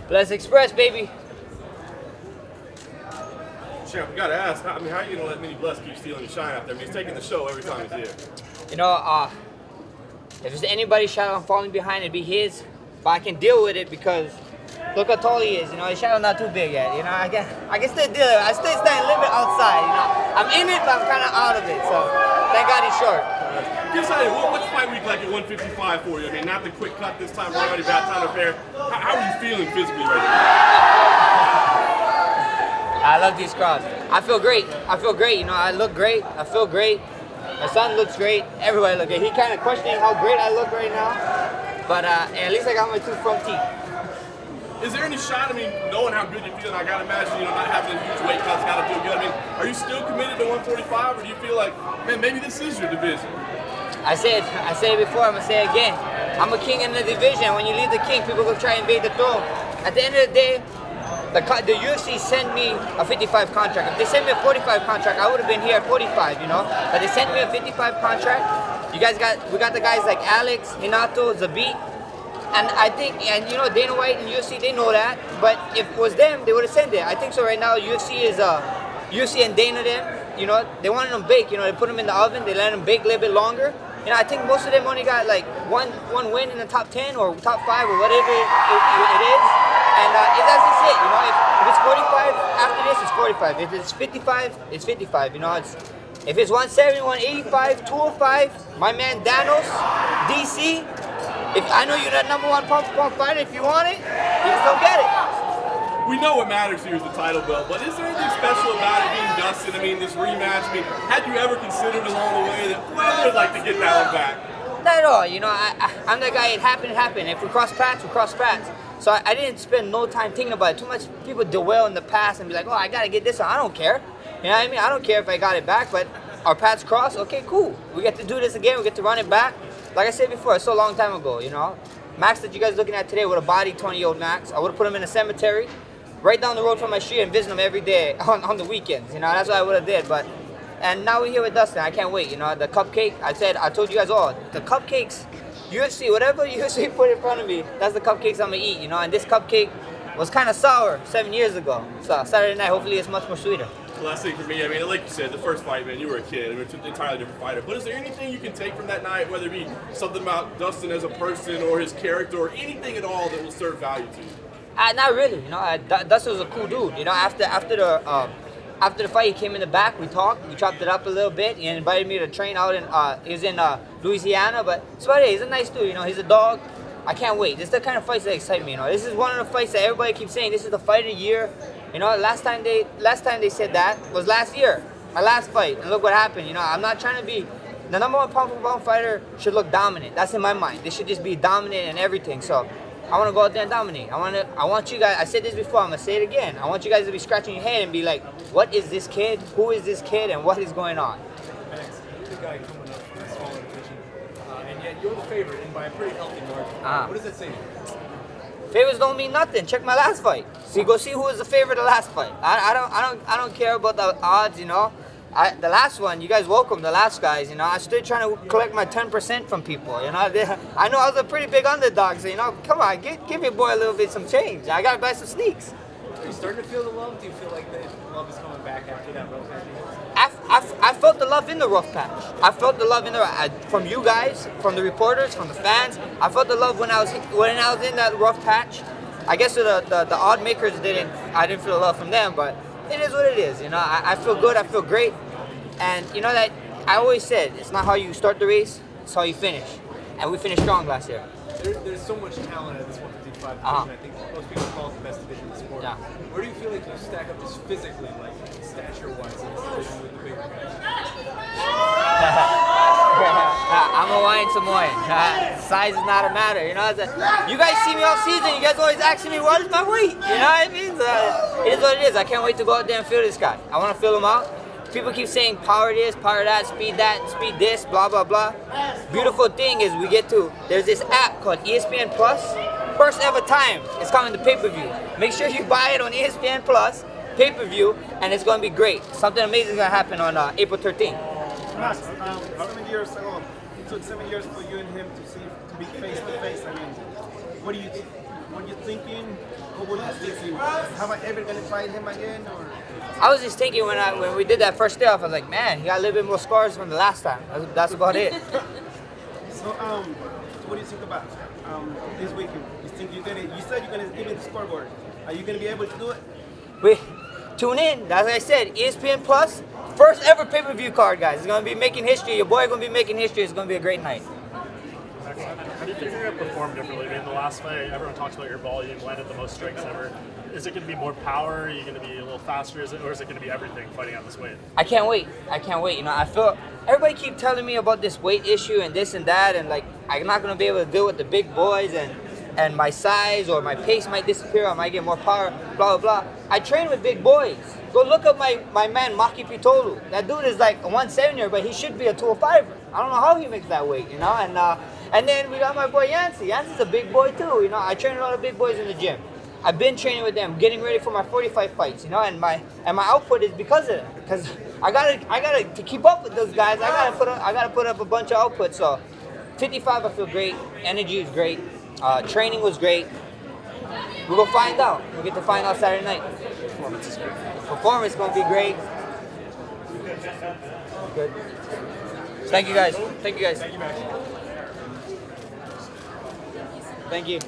Let's express, baby. Champ, we gotta ask. How are you gonna let Mini Bless keep stealing the shine out there? I mean, he's taking the show every time he's here. You know, if there's anybody shadow I'm falling behind, it'd be his. But I can deal with it because look how tall he is. You know, his shadow's not too big yet. You know, I can still deal with it. I still stand a little bit outside. You know, I'm in it, but I'm kind of out of it. So thank God he's short. Give us an idea, what's fight week like at 155 for you? I mean, not the quick cut this time, already bad time to prepare. How are you feeling physically right now? I love these crowds. I feel great. You know, I look great. I feel great. My son looks great. Everybody looks great. He kind of questioning how great I look right now. But at least I got my two front teeth. Is there any shot, I mean, knowing how good you feel, and I gotta imagine, you know, not having a huge weight cut's gotta feel good. I mean, are you still committed to 145, or do you feel like, man, maybe this is your division? I said it before, I'm gonna say it again. I'm a king in the division. When you leave the king, people go try and invade the throne. At the end of the day, the UFC sent me a 55 contract. If they sent me a 45 contract, I would have been here at 45, you know? But they sent me a 55 contract. We got the guys like Alex, Hinato, Zabit. And I think, and you know, Dana White and UFC, they know that. But if it was them, they would have sent it. I think so right now, UFC and Dana them, you know, they wanted them baked. You know, they put them in the oven, they let them bake a little bit longer. You know, I think most of them only got like one win in the top 10 or top 5 or whatever it is. And that's just it. You know, if it's 45 after this, it's 45. If it's 55, it's 55. You know, if it's 170, 185, 205, my man Danos, DC. If I know you're that number one pound fighter, if you want it, you just don't get it. We know what matters here is the title belt, but is there anything special about it being Dustin? I mean, this rematch, I mean, had you ever considered along the way that I would like to get that one back? Not at all. You know, I'm that guy, it happened. If we cross paths, we cross paths. So I didn't spend no time thinking about it. Too much people dwell in the past and be like, oh, I got to get this one. I don't care. You know what I mean? I don't care if I got it back, but our paths cross, okay, cool. We get to do this again. We get to run it back. Like I said before, it's so long time ago, you know. Max that you guys looking at today would have bodied 20-year-old Max. I would have put him in a cemetery right down the road from my street and visit him every day on the weekends. You know, that's what I would have did. And now we're here with Dustin. I can't wait. You know, the cupcake, I told you guys all, the cupcakes, UFC, whatever UFC put in front of me, that's the cupcakes I'm going to eat, you know. And this cupcake was kind of sour 7 years ago. So Saturday night, hopefully it's much more sweeter. Last thing for me, I mean, like you said, the first fight, man, you were a kid. I mean, it's an entirely different fighter. But is there anything you can take from that night, whether it be something about Dustin as a person or his character or anything at all that will serve value to you? Not really. You know, Dustin was a cool dude. You know, after the fight, he came in the back. We talked. We chopped it up a little bit. He invited me to train out in. He was in Louisiana, but it's about it. He's a nice dude. You know, he's a dog. I can't wait. This is the kind of fights that excite me. You know, this is one of the fights that everybody keeps saying. This is the fight of the year. You know, last time they said that was last year, my last fight, and look what happened. You know, I'm not trying to be the number one pound for pound fighter. Should look dominant. That's in my mind. They should just be dominant in everything. So I want to go out there and dominate. I want you guys. I said this before. I'm gonna say it again. I want you guys to be scratching your head and be like, what is this kid? Who is this kid? And what is going on? Max, you're the guy coming up from the smaller division, and yet you're the favorite, and by a pretty healthy margin. What does that say to you? Favors don't mean nothing. Check my last fight. See, go see who was the favorite the last fight. I don't care about the odds. You know, the last one, you guys welcome the last guys. You know, I'm still trying to collect my 10% from people. You know, I know I was a pretty big underdog. So you know, come on, give your boy a little bit some change. I gotta buy some sneaks. Are you starting to feel the love? Do you feel like the love is coming back after that rough patch? I felt the love in the rough patch. I felt the love from you guys, from the reporters, from the fans. I felt the love when I was in that rough patch. I guess the odd makers I didn't feel the love from them, but it is what it is. You know, I feel good. I feel great, and you know that I always said it's not how you start the race, it's how you finish, and we finished strong last year. There's so much talent at this 155 division. I think most people call it the best division in the sport. Yeah. Where do you feel like you stack up just physically, like stature-wise, in this division with the bigger guys? I'm Hawaiian Samoan. Size is not a matter. You know, you guys see me all season. You guys always asking me what is my weight. You know what I mean? So, it is what it is. I can't wait to go out there and feel this guy. I want to feel him out. People keep saying power this, power that, speed this, blah, blah, blah. Beautiful thing is there's this app called ESPN Plus. First ever time it's coming to pay-per-view. Make sure you buy it on ESPN Plus, pay-per-view, and it's going to be great. Something amazing is going to happen on April 13th. Max, how many years ago? It took 7 years for you and him to be face to face. I mean, what do you think? What you thinking? What were you thinking? Am I ever gonna fight him again? Or I was just thinking when we did that first day off, I was like, man, he got a little bit more scars from the last time. That's about it. so what do you think about this weekend? You think you're gonna? You said you're gonna give me the scoreboard. Are you gonna be able to do it? We tune in. As I said, ESPN Plus, first ever pay-per-view card, guys. It's gonna be making history. Your boy gonna be making history. It's gonna be a great night. How do you think you're going to perform differently? I mean, the last fight, everyone talks about your volume, landed the most strikes ever. Is it going to be more power? Are you going to be a little faster? Or is it going to be everything fighting at this weight? I can't wait. I can't wait. You know, I feel everybody keep telling me about this weight issue and this and that, and like I'm not gonna be able to deal with the big boys and my size or my pace might disappear. I might get more power. Blah blah blah. I train with big boys. Go look up my man Maki Pitolu. That dude is like a 170er, but he should be a 205er. I don't know how he makes that weight, you know. And then we got my boy Yancey. Yancey's a big boy too, you know. I train a lot of big boys in the gym. I've been training with them, getting ready for my 45 fights, you know, and my output is because of that. Because I gotta to keep up with those guys. I gotta put up a bunch of output. So 55, I feel great. Energy is great. Training was great. We're gonna find out. We'll get to find out Saturday night. Performance is good. Performance gonna be great. Good. Thank you guys. Thank you guys. Thank you, Max. Thank you.